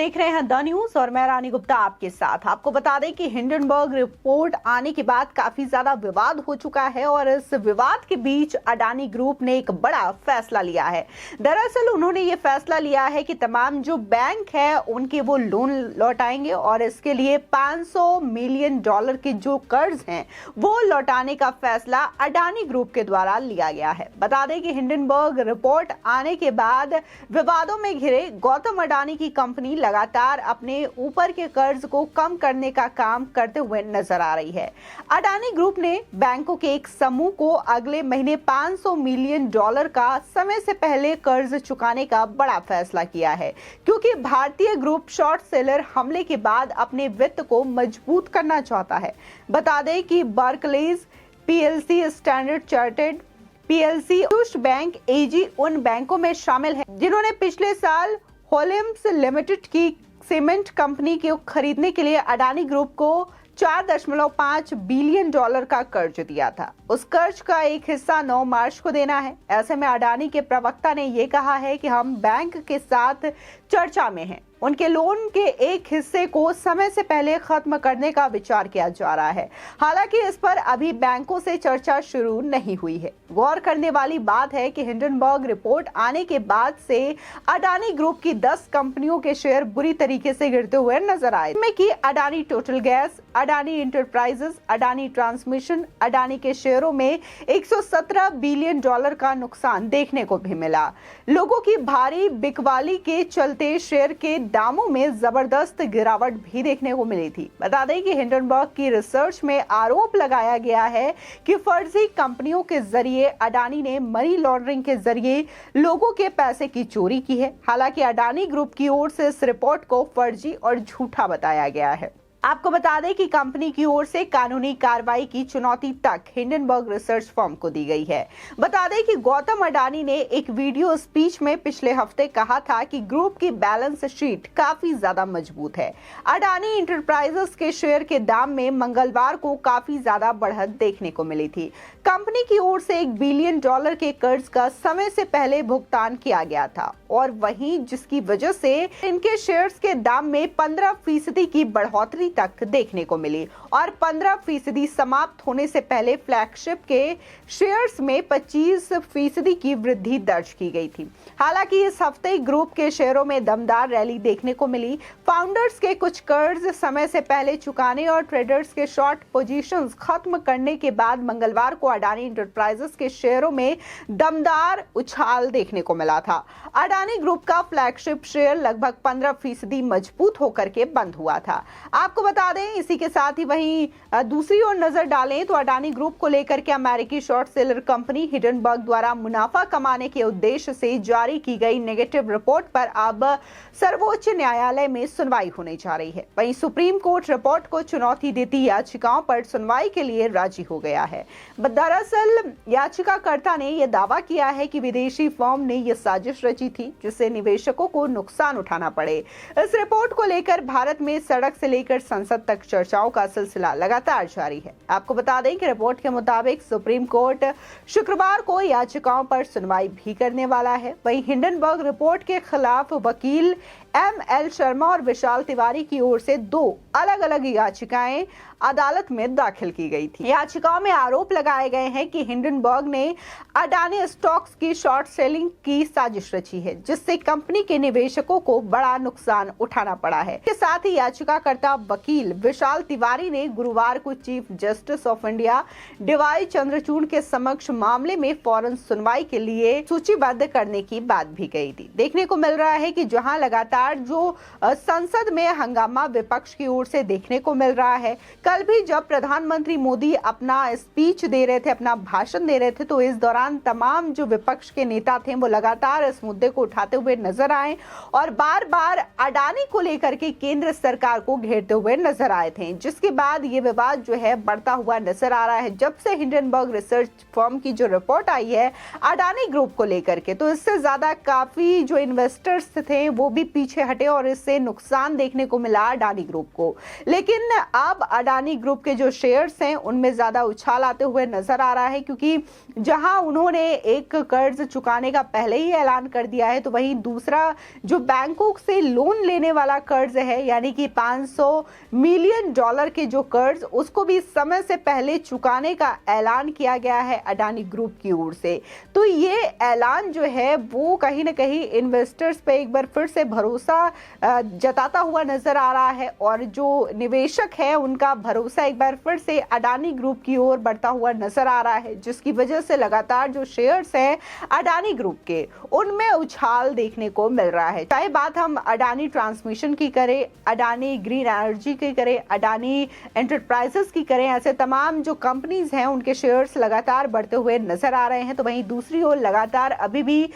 देख रहे हैं द न्यूज और मैं रानी गुप्ता आपके साथ। आपको बता दें कि हिंडनबर्ग रिपोर्ट आने के बाद काफी ज्यादा विवाद हो चुका है और इस विवाद के बीच अडानी ग्रुप ने एक बड़ा फैसला लिया है। दरअसल उन्होंने ये फैसला लिया है कि तमाम जो बैंक है उनके वो लोन लौटाएंगे और इसके लिए $500 मिलियन के जो कर्ज हैं वो लौटाने का फैसला अडानी ग्रुप के द्वारा लिया गया है। बता दें कि हिंडनबर्ग रिपोर्ट आने के बाद विवादों में घिरे गौतम अडानी की कंपनी लगातार अपने ऊपर के कर्ज को कम करने का काम करते हुए नजर आ रही है। अडानी ग्रुप ने बैंकों के एक समूह को अगले महीने $500 मिलियन का समय से पहले कर्ज चुकाने का बड़ा फैसला किया है, क्योंकि भारतीय ग्रुप शॉर्ट सेलर हमले के बाद अपने वित्त को मजबूत करना चाहता है। बता दें कि Barclays PLC, Standard Chartered PLC, आयुष बैंक एजी उन बैंकों में शामिल है जिन्होंने पिछले साल होलिम्स लिमिटेड की सीमेंट कंपनी को खरीदने के लिए अडानी ग्रुप को $4.5 बिलियन का कर्ज दिया था। उस कर्ज का एक हिस्सा 9 मार्च को देना है। ऐसे में अडानी के प्रवक्ता ने यह कहा है कि हम बैंक के साथ चर्चा में हैं। उनके लोन के एक हिस्से को समय से पहले खत्म करने का विचार किया जा रहा है। हालांकि इस पर अभी बैंकों से चर्चा शुरू नहीं हुई है। गौर करने वाली बात है कि हिंडनबर्ग रिपोर्ट आने के बाद से अडानी ग्रुप की 10 कंपनियों के शेयर बुरी तरीके से गिरते हुए नजर आए, जिसमें कि Adani total gas, Adani enterprises, Adani transmission, Adani के शेयरों में $117 बिलियन का नुकसान देखने को भी मिला। लोगों की भारी बिकवाली के चलते शेयर के दामों में जबरदस्त गिरावट भी देखने को मिली थी। बता दें कि हिंडनबर्ग की रिसर्च में आरोप लगाया गया है कि फर्जी कंपनियों के जरिए अडानी ने मनी लॉन्ड्रिंग के जरिए लोगों के पैसे की चोरी की है। हालांकि अडानी ग्रुप की ओर से इस रिपोर्ट को फर्जी और झूठा बताया गया है। आपको बता दें कि कंपनी की ओर से कानूनी कार्रवाई की चुनौती तक हिंडनबर्ग रिसर्च फर्म को दी गई है। बता दें कि गौतम अडानी ने एक वीडियो स्पीच में पिछले हफ्ते कहा था कि ग्रुप की बैलेंस शीट काफी ज्यादा मजबूत है। अडानी इंटरप्राइजेस के शेयर के दाम में मंगलवार को काफी ज्यादा बढ़त देखने को मिली थी। कंपनी की ओर से $1 बिलियन के कर्ज का समय से पहले भुगतान किया गया था और वहीं जिसकी वजह से इनके शेयर्स के दाम में 15% की बढ़ोतरी तक देखने को मिली और 15% समाप्त होने से पहले फ्लैगशिप के शेयर्स में 25% की वृद्धि दर्ज की गई थी। हालांकि इस हफ्ते ग्रुप के शेयरों में दमदार रैली देखने को मिली। फाउंडर्स के कुछ कर्ज समय से पहले चुकाने और ट्रेडर्स के शॉर्ट पोजीशंस खत्म करने के बाद मंगलवार को अडानी इंटरप्राइजेस के शेयरों में दमदार उछाल देखने को मिला था। अडानी ग्रुप का फ्लैगशिप शेयर लगभग 15% मजबूत होकर के बंद हुआ था। आपको बता दें, इसी के साथ ही वहीं दूसरी ओर नजर डालें तो अडानी ग्रुप को लेकर के अमेरिकी शॉर्ट सेलर कंपनी हिंडनबर्ग द्वारा मुनाफा कमाने के उद्देश्य से जारी की गई नेगेटिव रिपोर्ट पर अब सर्वोच्च न्यायालय में सुनवाई होने जा रही है। वहीं सुप्रीम कोर्ट रिपोर्ट को चुनौती देती याचिकाओं पर सुनवाई के लिए राजी हो गया है। दरअसल याचिकाकर्ता ने यह दावा किया है कि विदेशी फर्म ने यह साजिश रची थी जिससे निवेशकों को नुकसान उठाना पड़े। इस रिपोर्ट को लेकर भारत में सड़क से लेकर संसद तक चर्चाओं का सिलसिला लगातार जारी है। आपको बता दें कि रिपोर्ट के मुताबिक सुप्रीम कोर्ट शुक्रवार को याचिकाओं पर सुनवाई भी करने वाला है। वहीं हिंडनबर्ग रिपोर्ट के खिलाफ वकील ML शर्मा और विशाल तिवारी की ओर से 2 अलग-अलग याचिकाएं अदालत में दाखिल की गई थी। याचिकाओं में आरोप लगाए गए हैं कि हिंडनबर्ग ने अडानी स्टॉक्स की शॉर्ट सेलिंग की साजिश रची है जिससे कंपनी के निवेशकों को बड़ा नुकसान उठाना पड़ा है। इसके साथ ही याचिकाकर्ता वकील विशाल तिवारी ने गुरुवार को chief justice of India DY Chandrachud के समक्ष मामले में फौरन सुनवाई के लिए सूचीबद्ध करने की बात भी कही थी। देखने को मिल रहा है कि जहां लगातार जो संसद में हंगामा विपक्ष की ओर से देखने को मिल रहा है, कल भी जब प्रधानमंत्री मोदी अपना स्पीच दे रहे थे, अपना भाषण दे रहे थे, तो इस दौरान तमाम जो विपक्ष के नेता थे वो लगातार इस मुद्दे को उठाते हुए नजर आए और बार बार अडानी को लेकर के केंद्र सरकार को घेरते हुए नजर आए थे, जिसके बाद ये विवाद जो है बढ़ता हुआ नजर आ रहा है। जब से हिंडनबर्ग रिसर्च फर्म की जो रिपोर्ट आई है अडानी ग्रुप को लेकर के, तो इससे ज्यादा काफी जो इन्वेस्टर्स थे वो भी पीछे पीछे हटे और इससे नुकसान देखने को मिला अडानी ग्रुप को। लेकिन अब अडानी ग्रुप के जो शेयर्स हैं उनमें ज्यादा उछाल आते हुए नजर आ रहा है, क्योंकि जहां उन्होंने एक कर्ज चुकाने का पहले ही ऐलान कर दिया है, तो वहीं दूसरा जो बैंकों से लोन लेने वाला कर्ज है, यानी कि $500 मिलियन के जो कर्ज, उसको भी समय से पहले चुकाने का ऐलान किया गया है अडानी ग्रुप की ओर से। तो ये ऐलान जो है वो कहीं ना कहीं इन्वेस्टर्स पे एक बार फिर से भरोसा जताता हुआ नजर आ रहा है, और जो निवेशक है उनका भरोसा एक बार फिर से अडानी ग्रुप की ओर बढ़ता हुआ नजर आ रहा है, जिसकी वजह से लगातार जो शेयर्स हैं अडानी ग्रुप के उनमें उछाल देखने को मिल रहा है। चाहे बात हम अडानी ट्रांसमिशन की करें, अडानी ग्रीन एनर्जी की करें, अडानी एंटरप्राइजेस की करें, ऐसे तमाम जो कंपनीज हैं उनके शेयर्स लगातार बढ़ते हुए नजर आ रहे हैं। तो वहीं दूसरी ओर लगातार अभी भी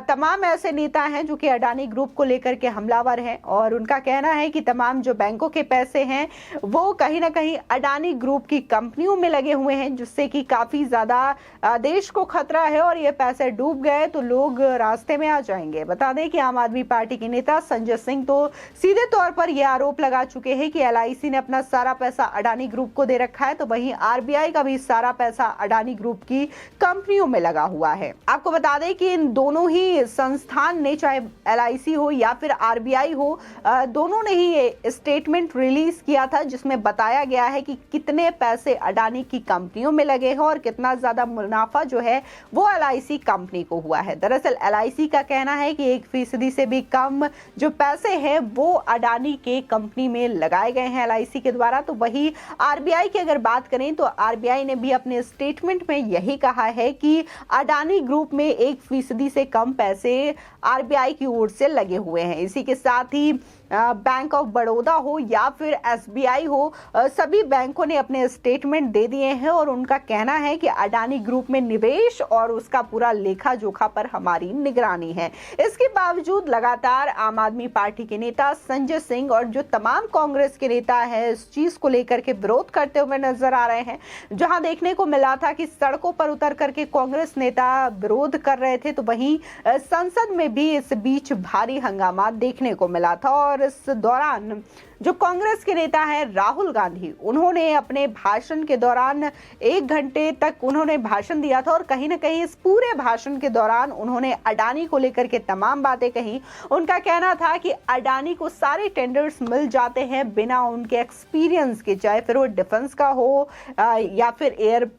तमाम ऐसे नेता हैं जो कि अडानी ग्रुप को लेकर के हमलावर हैं, और उनका कहना है कि तमाम जो बैंकों के पैसे हैं वो कहीं ना कहीं अडानी ग्रुप की कंपनियों में लगे हुए हैं, जिससे कि काफी ज्यादा देश को खतरा है, और ये पैसे डूब गए तो लोग रास्ते में आ जाएंगे। बता दें कि आम आदमी पार्टी के नेता संजय सिंह तो सीधे तौर पर यह आरोप लगा चुके हैं कि एलआईसी ने अपना सारा पैसा अडानी ग्रुप को दे रखा है, तो वहीं आरबीआई का भी सारा पैसा अडानी ग्रुप की कंपनियों में लगा हुआ है। आपको बता दें कि इन दोनों ही संस्थान ने, चाहे एलआईसी हो या फिर आरबीआई हो, दोनों ने ही ये स्टेटमेंट रिलीज किया था जिसमें बताया गया है कि कितने पैसे अडानी की कंपनियों में लगे हैं और कितना ज्यादा मुनाफा जो है वो एलआईसी कंपनी को हुआ है। दरअसल एलआईसी का कहना है कि 1% से भी कम जो पैसे हैं वो अडानी के कंपनी में लगाए गए हैं एलआईसी के द्वारा। तो वही आरबीआई की अगर बात करें तो आरबीआई ने भी अपने स्टेटमेंट में यही कहा है कि अडानी ग्रुप में 1% से कम पैसे आरबीआई की ओर से लगे हुए हैं। इसी के साथ ही बैंक ऑफ बड़ौदा हो या फिर एसबीआई हो, सभी बैंकों ने अपने स्टेटमेंट दे दिए हैं, और उनका कहना है कि अडानी ग्रुप में निवेश और उसका पूरा लेखा जोखा पर हमारी निगरानी है। इसके बावजूद लगातार आम आदमी पार्टी के नेता संजय सिंह और जो तमाम कांग्रेस के नेता हैं इस चीज को लेकर के विरोध करते हुए नजर आ रहे हैं। जहां देखने को मिला था कि सड़कों पर उतर करके कांग्रेस नेता विरोध कर रहे थे, तो वहीं संसद में भी इस बीच भारी हंगामा देखने को मिला था। और इस दौरान जो कांग्रेस के नेता हैं राहुल गांधी, उन्होंने अपने भाषण के दौरान 1 घंटे तक उन्होंने भाषण दिया था, और कहीं ना कहीं इस पूरे भाषण के दौरान उन्होंने अडानी को लेकर के तमाम बातें कही। उनका कहना था कि अडानी को सारे टेंडर्स मिल जाते हैं बिना उनके एक्सपीरियंस के, चाहे फिर वो डिफेंस का हो या फिर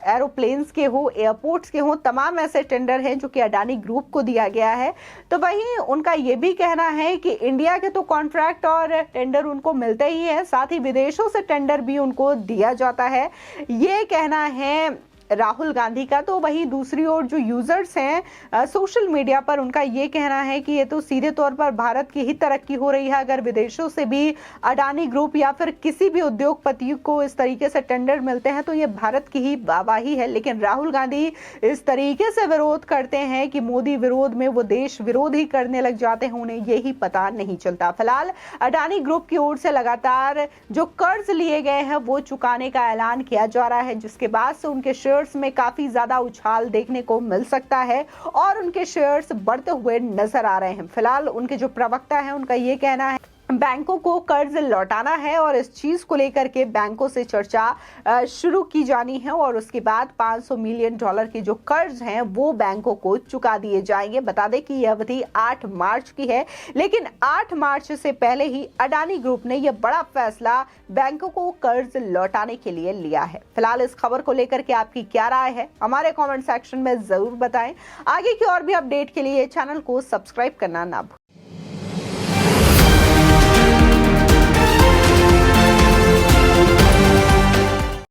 एरोप्लेन्स के हो, एयरपोर्ट्स के हो, तमाम ऐसे टेंडर हैं जो कि अडानी ग्रुप को दिया गया है। तो वहीं उनका ये भी कहना है कि इंडिया के तो कॉन्ट्रैक्ट और टेंडर उनको मिलते ही है, साथ ही विदेशों से टेंडर भी उनको दिया जाता है, ये कहना है राहुल गांधी का। तो वहीं दूसरी ओर जो यूजर्स हैं सोशल मीडिया पर, उनका ये कहना है कि ये तो सीधे तौर पर भारत की ही तरक्की हो रही है। अगर विदेशों से भी अडानी ग्रुप या फिर किसी भी उद्योगपति को इस तरीके से टेंडर मिलते हैं तो ये भारत की ही वाहवाही है। लेकिन राहुल गांधी इस तरीके से विरोध करते हैं कि मोदी विरोध में वो देश विरोध ही करने लग जाते हैं, उन्हें यही पता नहीं चलता। फिलहाल अडानी ग्रुप की ओर से लगातार जो कर्ज लिए गए हैं वो चुकाने का ऐलान किया जा रहा है, जिसके बाद से उनके शेयर्स में काफी ज्यादा उछाल देखने को मिल सकता है और उनके शेयर्स बढ़ते हुए नजर आ रहे हैं। फिलहाल उनके जो प्रवक्ता हैं उनका ये कहना है बैंकों को कर्ज लौटाना है, और इस चीज को लेकर के बैंकों से चर्चा शुरू की जानी है, और उसके बाद $500 मिलियन के जो कर्ज हैं वो बैंकों को चुका दिए जाएंगे। बता दें कि यह अवधि 8 मार्च की है, लेकिन 8 मार्च से पहले ही अडानी ग्रुप ने यह बड़ा फैसला बैंकों को कर्ज लौटाने के लिए लिया है। फिलहाल इस खबर को लेकर के आपकी क्या राय है हमारे कॉमेंट सेक्शन में जरूर बताएं। आगे की और भी अपडेट के लिए चैनल को सब्सक्राइब करना ना भूलें।